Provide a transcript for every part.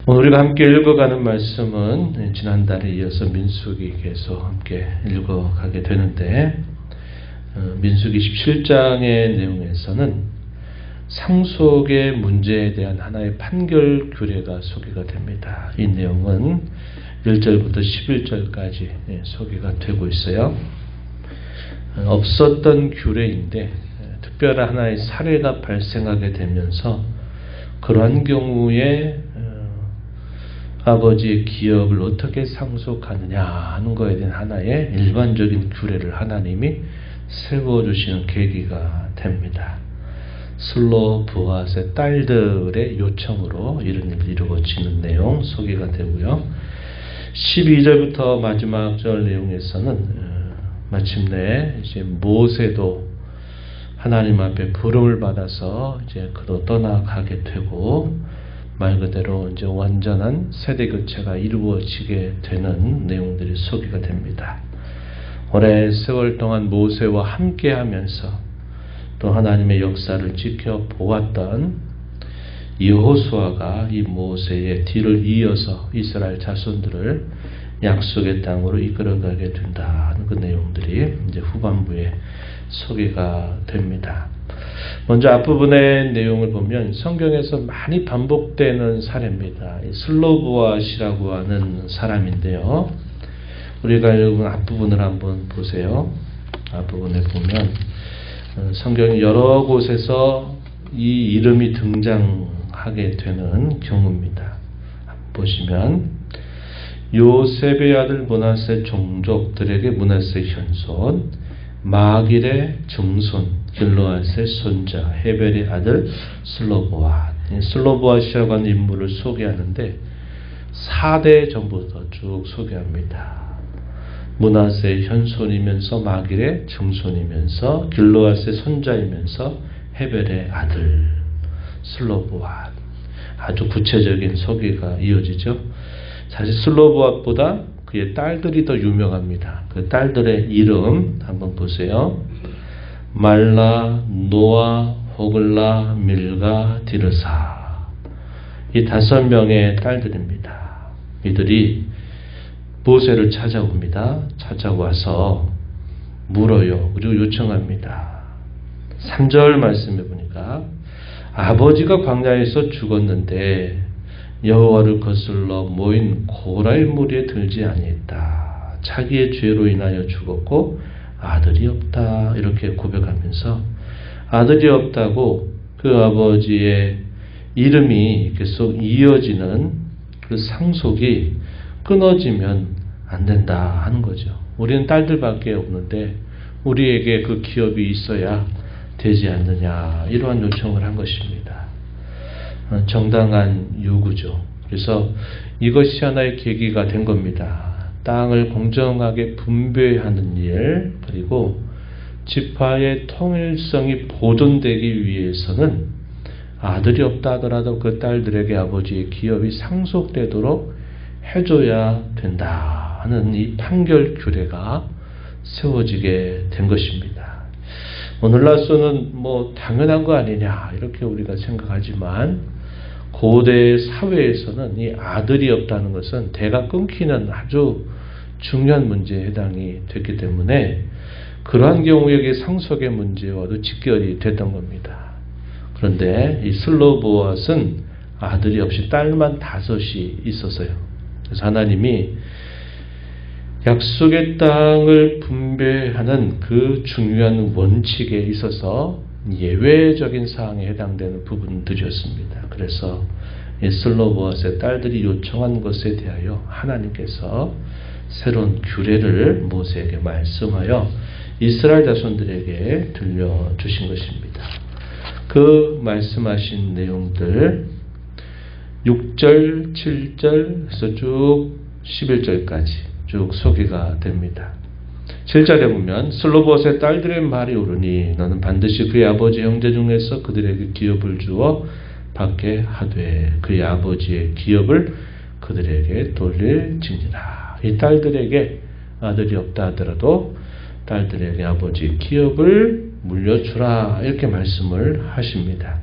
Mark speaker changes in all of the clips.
Speaker 1: 오늘 우리가 함께 읽어가는 말씀은 지난달에 이어서 민수기 계속 함께 읽어가게 되는데, 민수기 17장의 내용에서는 상속의 문제에 대한 하나의 판결 규례가 소개가 됩니다. 이 내용은 1절부터 11절까지 소개가 되고 있어요. 없었던 규례인데 특별한 하나의 사례가 발생하게 되면서 그러한 경우에 아버지의 기업을 어떻게 상속하느냐 하는 것에 대한 하나의 일반적인 규례를 하나님이 세워주시는 계기가 됩니다. 슬로 보앗의 딸들의 요청으로 이런 일이 이루어지는 내용 소개가 되고요. 12절부터 마지막 절 내용에서는 마침내 이제 모세도 하나님 앞에 부름을 받아서 이제 그도 떠나가게 되고, 말 그대로 이제 완전한 세대 교체가 이루어지게 되는 내용들이 소개가 됩니다. 오랜 세월 동안 모세와 함께 하면서 또 하나님의 역사를 지켜보았던 여호수아가 이 모세의 뒤를 이어서 이스라엘 자손들을 약속의 땅으로 이끌어가게 된다는 그 내용들이 이제 후반부에 소개가 됩니다. 먼저 앞부분의 내용을 보면 성경에서 많이 반복되는 사례입니다. 슬로보앗이라고 하는 사람인데요. 우리가 읽은 앞부분을 한번 보세요. 앞부분에 보면 성경 여러 곳에서 이 이름이 등장하게 되는 경우입니다. 보시면 요셉의 아들 므낫세 종족들에게 므낫세 현손, 마길의 증손 길르앗의 손자 헤벨의 아들 슬로보앗. 슬로보앗이라고 하는 인물을 소개하는데 4대 전부터 쭉 소개합니다. 므낫세의 현손이면서 마길의 증손이면서 길르앗의 손자이면서 헤벨의 아들 슬로보앗. 아주 구체적인 소개가 이어지죠. 사실 슬로보앗보다 그의 딸들이 더 유명합니다. 그 딸들의 이름 한번 보세요. 말라, 노아, 호글라, 밀가, 디르사. 이 5명의 딸들입니다. 이들이 모세를 찾아옵니다. 찾아와서 물어요. 그리고 요청합니다. 3절 말씀해 보니까 아버지가 광야에서 죽었는데 여호와를 거슬러 모인 고라의 무리에 들지 아니했다. 자기의 죄로 인하여 죽었고 아들이 없다. 이렇게 고백하면서 아들이 없다고 그 아버지의 이름이 계속 이어지는 그 상속이 끊어지면 안 된다 하는 거죠. 우리는 딸들밖에 없는데 우리에게 그 기업이 있어야 되지 않느냐, 이러한 요청을 한 것입니다. 정당한 요구죠. 그래서 이것이 하나의 계기가 된 겁니다. 땅을 공정하게 분배하는 일, 그리고 지파의 통일성이 보존되기 위해서는 아들이 없다 하더라도 그 딸들에게 아버지의 기업이 상속되도록 해줘야 된다 하는 이 판결 규례가 세워지게 된 것입니다. 오늘날서는 뭐 당연한 거 아니냐 이렇게 우리가 생각하지만 고대 사회에서는 이 아들이 없다는 것은 대가 끊기는 아주 중요한 문제에 해당이 됐기 때문에 그러한 경우에 상속의 문제와도 직결이 됐던 겁니다. 그런데 이 슬로보앗은 아들이 없이 딸만 5이 있었어요. 그래서 하나님이 약속의 땅을 분배하는 그 중요한 원칙에 있어서 예외적인 사항에 해당되는 부분들이었습니다. 그래서 슬로보앗의 딸들이 요청한 것에 대하여 하나님께서 새로운 규례를 모세에게 말씀하여 이스라엘 자손들에게 들려주신 것입니다. 그 말씀하신 내용들 6절, 7절에서 쭉 11절까지 쭉 소개가 됩니다. 7절에 보면 슬로보앗의 딸들의 말이 오르니 너는 반드시 그의 아버지 형제 중에서 그들에게 기업을 주어 받게 하되 그의 아버지의 기업을 그들에게 돌릴지니라. 이 딸들에게 아들이 없다 하더라도 딸들에게 아버지의 기업을 물려주라, 이렇게 말씀을 하십니다.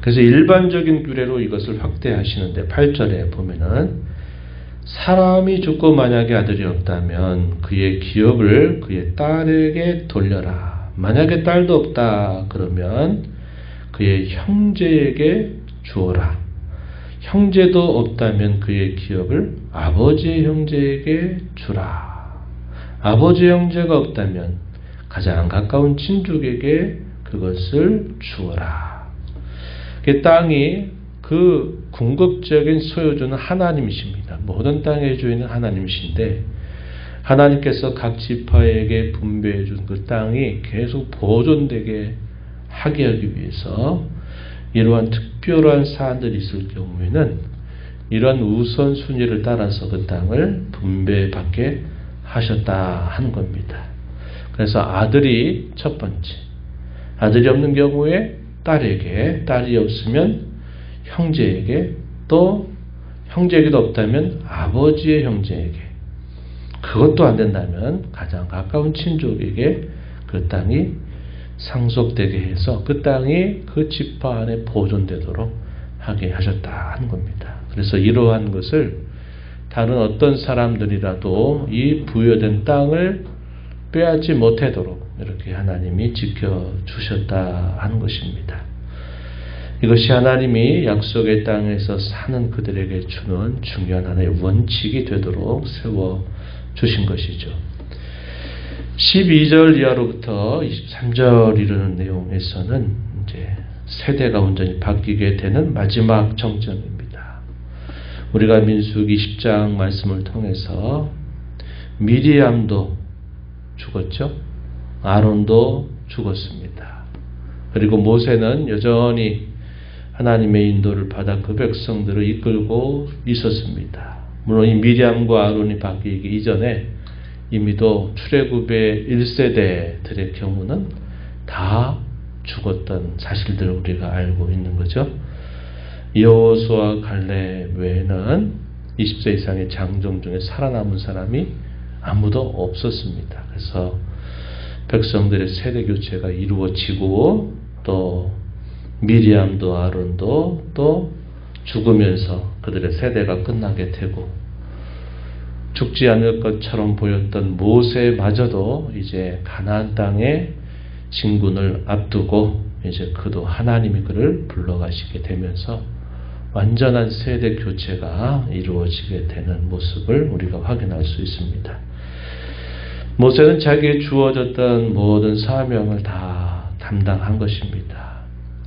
Speaker 1: 그래서 일반적인 규례로 이것을 확대하시는데 8절에 보면은 사람이 죽고 만약에 아들이 없다면 그의 기업을 그의 딸에게 돌려라. 만약에 딸도 없다 그러면 그의 형제에게 주어라. 형제도 없다면 그의 기업을 아버지의 형제에게 주라. 아버지의 형제가 없다면 가장 가까운 친족에게 그것을 주어라. 그 땅이 그 궁극적인 소유주는 하나님이십니다. 모든 땅의 주인은 하나님이신데 하나님께서 각 지파에게 분배해 준 그 땅이 계속 보존되게 하게 하기 위해서 이러한 특별한 사안들이 있을 경우에는 이러한 우선순위를 따라서 그 땅을 분배받게 하셨다 하는 겁니다. 그래서 아들이 첫 번째, 아들이 없는 경우에 딸에게, 딸이 없으면 형제에게, 또 형제에게도 없다면 아버지의 형제에게, 그것도 안 된다면 가장 가까운 친족에게 그 땅이 상속되게 해서 그 땅이 그 지파 안에 보존되도록 하게 하셨다 하는 겁니다. 그래서 이러한 것을 다른 어떤 사람들이라도 이 부여된 땅을 빼앗지 못하도록 이렇게 하나님이 지켜주셨다 하는 것입니다. 이것이 하나님이 약속의 땅에서 사는 그들에게 주는 중요한 하나의 원칙이 되도록 세워주신 것이죠. 12절 이하로부터 23절 이르는 내용에서는 이제 세대가 온전히 바뀌게 되는 마지막 정점입니다. 우리가 민수기 10장 말씀을 통해서 미리암도 죽었죠. 아론도 죽었습니다. 그리고 모세는 여전히 하나님의 인도를 받아 그 백성들을 이끌고 있었습니다. 물론 이 미리암과 아론이 바뀌기 이전에 이미도 출애굽의 1세대들의 경우는 다 죽었던 사실들을 우리가 알고 있는 거죠. 여호수아 갈렙 외에는 20세 이상의 장정 중에 살아남은 사람이 아무도 없었습니다. 그래서 백성들의 세대 교체가 이루어지고 또 미리암도 아론도 또 죽으면서 그들의 세대가 끝나게 되고 죽지 않을 것처럼 보였던 모세마저도 이제 가나안 땅의 진군을 앞두고 이제 그도 하나님이 그를 불러가시게 되면서 완전한 세대 교체가 이루어지게 되는 모습을 우리가 확인할 수 있습니다. 모세는 자기에 주어졌던 모든 사명을 다 담당한 것입니다.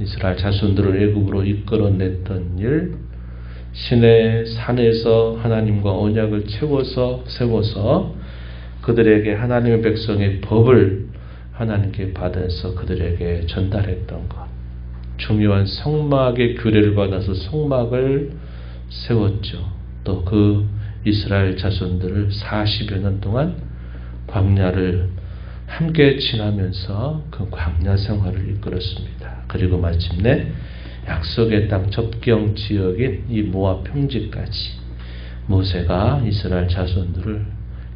Speaker 1: 이스라엘 자손들을 애굽으로 이끌어냈던 일, 시내 산에서 하나님과 언약을 세워서 그들에게 하나님의 백성의 법을 하나님께 받아서 그들에게 전달했던 것, 중요한 성막의 규례를 받아서 성막을 세웠죠. 또 그 이스라엘 자손들을 40여 년 동안 광야를 함께 지나면서 그 광야 생활을 이끌었습니다. 그리고 마침내 약속의 땅 접경 지역인 이 모압 평지까지 모세가 이스라엘 자손들을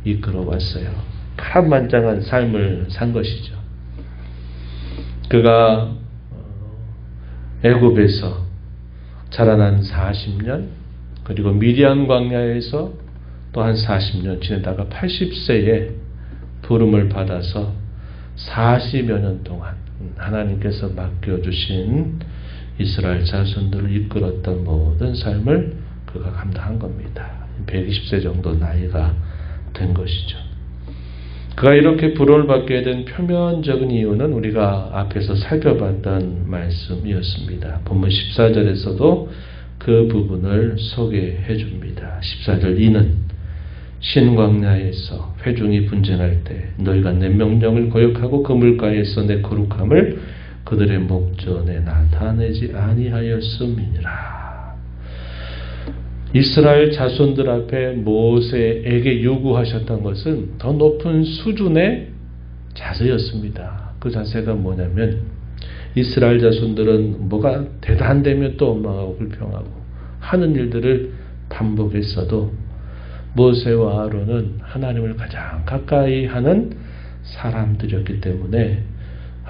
Speaker 1: 이끌어 왔어요. 파란만장한 삶을 산 것이죠. 그가 애굽에서 자라난 40년, 그리고 미디안 광야에서 또 한 40년 지내다가 80세에 부름을 받아서 40여 년 동안 하나님께서 맡겨주신 이스라엘 자손들을 이끌었던 모든 삶을 그가 감당한 겁니다. 120세 정도 나이가 된 것이죠. 그가 이렇게 부름을 받게 된 표면적인 이유는 우리가 앞에서 살펴봤던 말씀이었습니다. 본문 14절에서도 그 부분을 소개해 줍니다. 14절 이는 신광야에서 회중이 분쟁할 때 너희가 내 명령을 거역하고 그 물가에서 내 거룩함을 그들의 목전에 나타내지 아니하였음이니라. 이스라엘 자손들 앞에 모세에게 요구하셨던 것은 더 높은 수준의 자세였습니다. 그 자세가 뭐냐면 이스라엘 자손들은 뭐가 대단되면 또 원망하고 불평하고 하는 일들을 반복했어도 모세와 아론은 하나님을 가장 가까이 하는 사람들이었기 때문에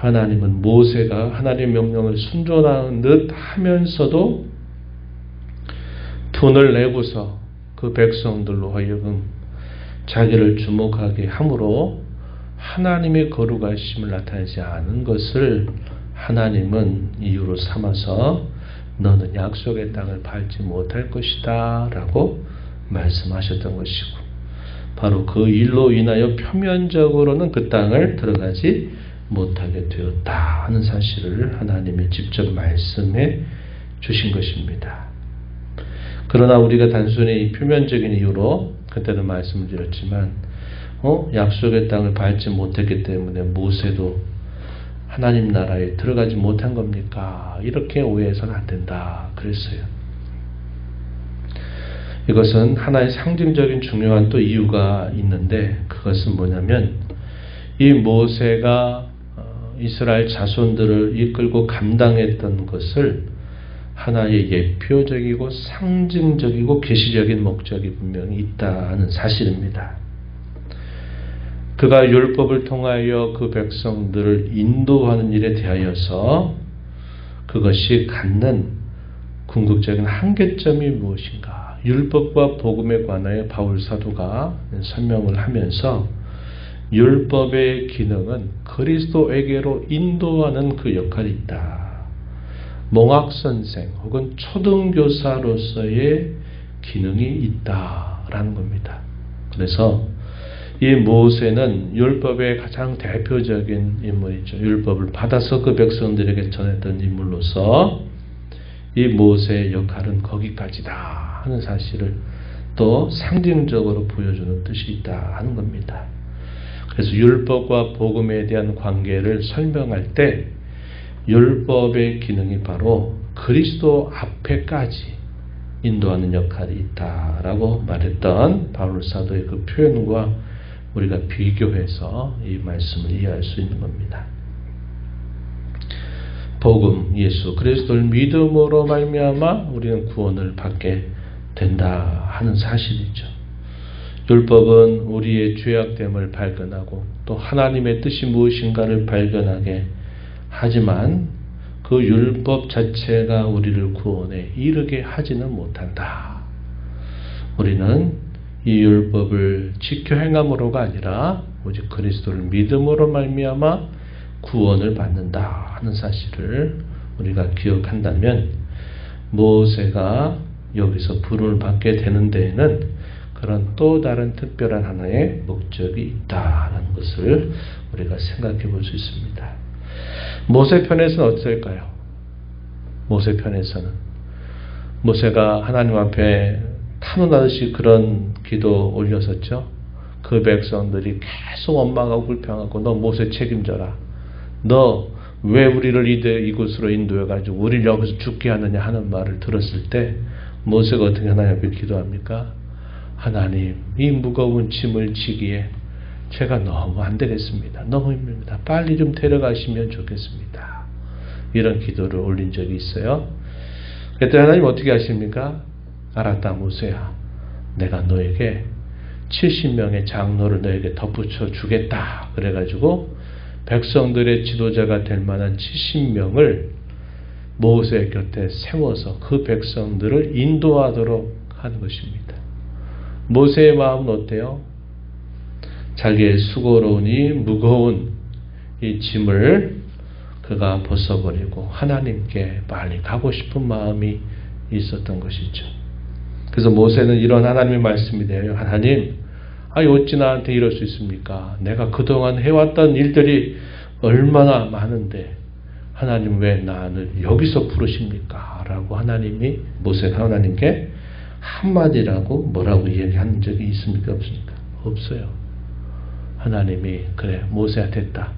Speaker 1: 하나님은 모세가 하나님의 명령을 순종하는 듯 하면서도 돈을 내고서 그 백성들로 하여금 자기를 주목하게 함으로 하나님의 거룩하심을 나타내지 않은 것을 하나님은 이유로 삼아서 너는 약속의 땅을 밟지 못할 것이다 라고 말씀하셨던 것이고, 바로 그 일로 인하여 표면적으로는 그 땅을 들어가지 못하게 되었다 하는 사실을 하나님이 직접 말씀해 주신 것입니다. 그러나 우리가 단순히 이 표면적인 이유로 그때도 말씀을 드렸지만 약속의 땅을 밟지 못했기 때문에 모세도 하나님 나라에 들어가지 못한 겁니까? 이렇게 오해해서는 안 된다 그랬어요. 이것은 하나의 상징적인 중요한 또 이유가 있는데, 그것은 뭐냐면 이 모세가 이스라엘 자손들을 이끌고 감당했던 것을 하나의 예표적이고 상징적이고 계시적인 목적이 분명히 있다는 사실입니다. 그가 율법을 통하여 그 백성들을 인도하는 일에 대하여서 그것이 갖는 궁극적인 한계점이 무엇인가? 율법과 복음에 관하여 바울 사도가 설명을 하면서 율법의 기능은 그리스도에게로 인도하는 그 역할이 있다. 몽학선생 혹은 초등교사로서의 기능이 있다라는 겁니다. 그래서 이 모세는 율법의 가장 대표적인 인물이죠. 율법을 받아서 그 백성들에게 전했던 인물로서 이 모세의 역할은 거기까지다 하는 사실을 또 상징적으로 보여주는 뜻이 있다 하는 겁니다. 그래서 율법과 복음에 대한 관계를 설명할 때 율법의 기능이 바로 그리스도 앞에까지 인도하는 역할이 있다라고 말했던 바울 사도의 그 표현과 우리가 비교해서 이 말씀을 이해할 수 있는 겁니다. 복음, 예수 그리스도를 믿음으로 말미암아 우리는 구원을 받게 된다 하는 사실이죠. 율법은 우리의 죄악됨을 발견하고 또 하나님의 뜻이 무엇인가를 발견하게 하지만 그 율법 자체가 우리를 구원에 이르게 하지는 못한다. 우리는 이 율법을 지켜 행함으로가 아니라 오직 그리스도를 믿음으로 말미암아 구원을 받는다 하는 사실을 우리가 기억한다면 모세가 여기서 부름을 받게 되는 데에는 그런 또 다른 특별한 하나의 목적이 있다는 것을 우리가 생각해 볼 수 있습니다. 모세 편에서는 어떨까요? 모세 편에서는 모세가 하나님 앞에 탄원하듯이 그런 기도 올렸었죠. 그 백성들이 계속 원망하고 불평하고 너 모세 책임져라. 너 왜 우리를 이곳으로 인도해가지고 우리를 여기서 죽게 하느냐 하는 말을 들었을 때 모세가 어떻게 하나님 앞에 기도합니까? 하나님, 이 무거운 짐을 지기에 제가 너무 안 되겠습니다. 너무 힘듭니다. 빨리 좀 데려가시면 좋겠습니다. 이런 기도를 올린 적이 있어요. 그때 하나님 어떻게 하십니까? 알았다 모세야. 내가 너에게 70명의 장로를 너에게 덧붙여 주겠다. 그래가지고 백성들의 지도자가 될 만한 70명을 모세 곁에 세워서 그 백성들을 인도하도록 하는 것입니다. 모세의 마음은 어때요? 자기의 수고로우니 무거운 이 짐을 그가 벗어버리고 하나님께 빨리 가고 싶은 마음이 있었던 것이죠. 그래서 모세는 이런 하나님의 말씀이 돼요. 하나님, 어찌 나한테 이럴 수 있습니까? 내가 그동안 해왔던 일들이 얼마나 많은데 하나님 왜 나를 여기서 부르십니까? 라고 하나님이 모세가 하나님께 한마디라고 뭐라고 얘기한 적이 있습니까? 없습니까? 없어요. 하나님이 그래 모세야 됐다.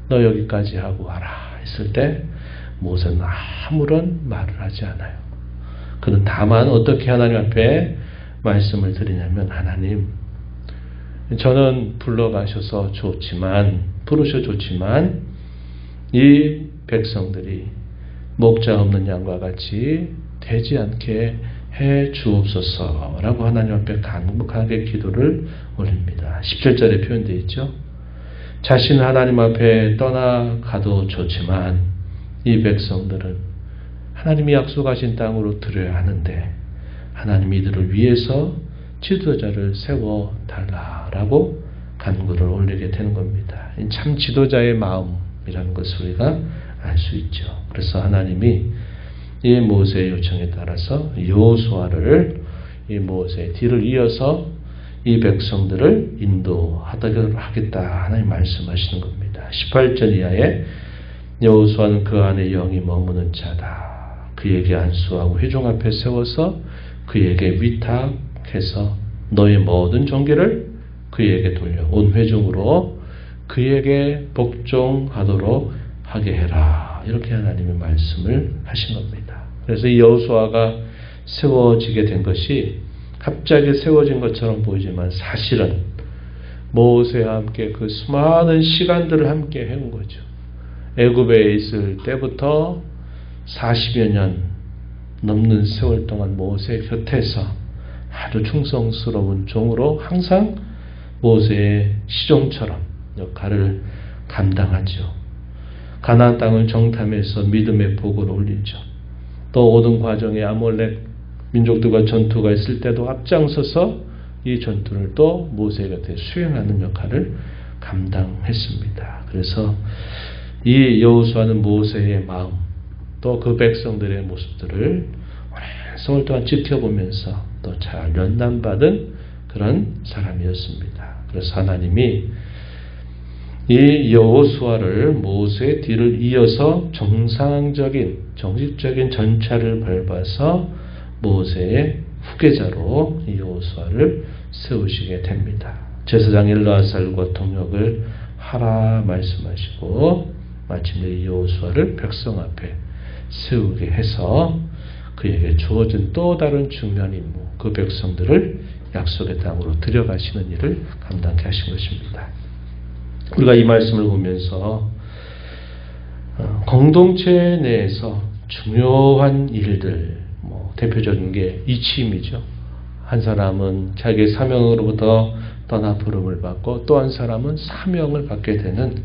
Speaker 1: 너 여기까지 하고 와라 했을 때 모세는 아무런 말을 하지 않아요. 그는 다만 어떻게 하나님 앞에 말씀을 드리냐면 하나님 저는 불러가셔서 부르셔 좋지만 이 백성들이 목자 없는 양과 같이 되지 않게 해 주옵소서 라고 하나님 앞에 간곡하게 기도를 올립니다. 17절에 표현되어 있죠. 자신 하나님 앞에 떠나가도 좋지만 이 백성들은 하나님이 약속하신 땅으로 들어야 하는데 하나님이 이들을 위해서 지도자를 세워달라라고 간구를 올리게 되는 겁니다. 참 지도자의 마음이라는 것을 우리가 알 수 있죠. 그래서 하나님이 이 모세의 요청에 따라서 여호수아를 이 모세의 뒤를 이어서 이 백성들을 인도하도록 하겠다 하나님 말씀하시는 겁니다. 18절 이하에 여호수아는 그 안에 영이 머무는 자다. 그에게 안수하고 회중 앞에 세워서 그에게 위탁해서 너의 모든 종기를 그에게 돌려 온 회중으로 그에게 복종하도록 하게 해라. 이렇게 하나님이 말씀을 하신 겁니다. 그래서 이 여호수아가 세워지게 된 것이 갑자기 세워진 것처럼 보이지만 사실은 모세와 함께 그 수많은 시간들을 함께 해온 거죠. 애굽에 있을 때부터 40여 년 넘는 세월 동안 모세 곁에서 아주 충성스러운 종으로 항상 모세의 시종처럼 역할을 감당하죠. 가나안 땅을 정탐해서 믿음의 복을 올리죠. 또 모든 과정에 아몰렉 민족들과 전투가 있을 때도 앞장서서 이 전투를 또 모세 곁에 수행하는 역할을 감당했습니다. 그래서 이 여호수아는 모세의 마음 또 그 백성들의 모습들을 오랜 세월 동안 지켜보면서 또 잘 연단받은 그런 사람이었습니다. 그래서 하나님이 이 여호수아를 모세의 뒤를 이어서 정식적인 전차를 밟아서 모세의 후계자로 이 여호수아를 세우시게 됩니다. 제사장 엘르아살과 동역을 하라 말씀하시고 마침내 이 여호수아를 백성 앞에 세우게 해서 그에게 주어진 또 다른 중요한 임무, 그 백성들을 약속의 땅으로 들여가시는 일을 감당케 하신 것입니다. 우리가 이 말씀을 보면서 공동체 내에서 중요한 일들, 대표적인 게 이치임이죠. 한 사람은 자기의 사명으로부터 떠나 부름을 받고 또 한 사람은 사명을 받게 되는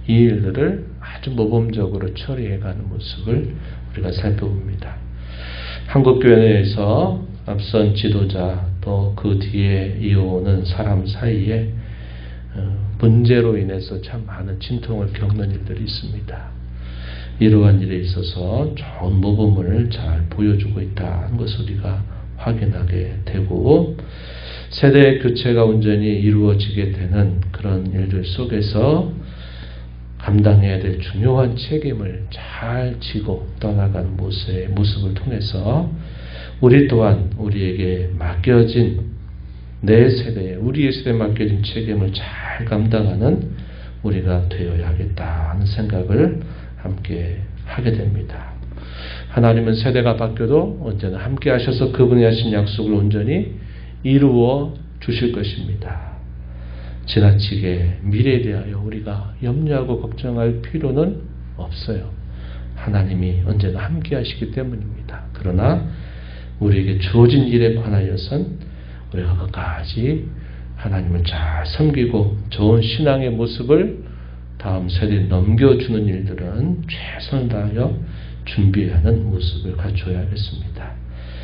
Speaker 1: 이 일들을 아주 모범적으로 처리해가는 모습을 우리가 살펴봅니다. 한국교회 내에서 앞선 지도자 또 그 뒤에 이어오는 사람 사이에 문제로 인해서 참 많은 진통을 겪는 일들이 있습니다. 이러한 일에 있어서 좋은 모범을 잘 보여주고 있다는 것을 우리가 확인하게 되고 세대 교체가 온전히 이루어지게 되는 그런 일들 속에서 감당해야 될 중요한 책임을 잘 지고 떠나간 모습을 통해서 우리 또한 우리에게 맡겨진 우리의 세대에 맡겨진 책임을 잘 감당하는 우리가 되어야겠다 하는 생각을 함께 하게 됩니다. 하나님은 세대가 바뀌어도 언제나 함께 하셔서 그분이 하신 약속을 온전히 이루어 주실 것입니다. 지나치게 미래에 대하여 우리가 염려하고 걱정할 필요는 없어요. 하나님이 언제나 함께 하시기 때문입니다. 그러나 우리에게 주어진 일에 관하여선 우리가 끝까지 하나님을 잘 섬기고 좋은 신앙의 모습을 다음 세대에 넘겨주는 일들은 최선을 다하여 준비하는 모습을 갖춰야겠습니다.